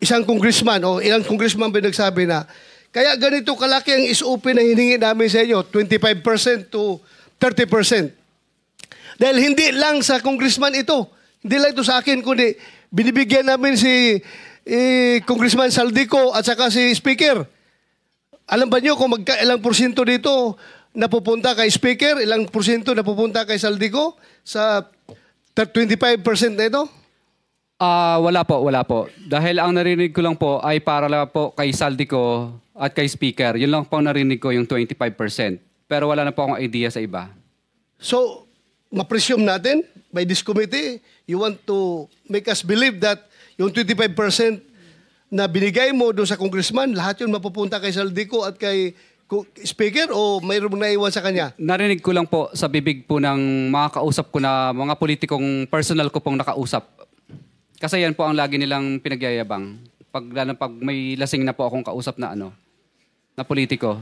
isang congressman o ilang congressman pinagsabi na kaya ganito kalaki ang SOP na hiningi namin sa inyo, 25% to 30%. Dahil hindi lang sa congressman ito, hindi lang ito sa akin, kundi binibigyan namin si Congressman Saldico at saka si Speaker. Alam ba nyo kung ilang porsyento dito napupunta kay Speaker, ilang porsyento napupunta kay Saldico sa 25% na ito? Wala po. Dahil ang narinig ko lang po ay para lang po kay Saldico at kay Speaker. Yun lang po ang narinig ko, yung 25%. Pero wala na po akong idea sa iba. So, ma-presume natin by this committee, you want to make us believe that yung 25% na binigay mo doon sa congressman, lahat yun mapupunta kay Saldico at kay Speaker o mayroong naiwan sa kanya? Narinig ko lang po sa bibig po ng mga kausap ko na mga politikong personal ko pong nakausap. Kasi yan po ang lagi nilang pinagyayabang. Pag may lasing na po akong kausap na na politiko.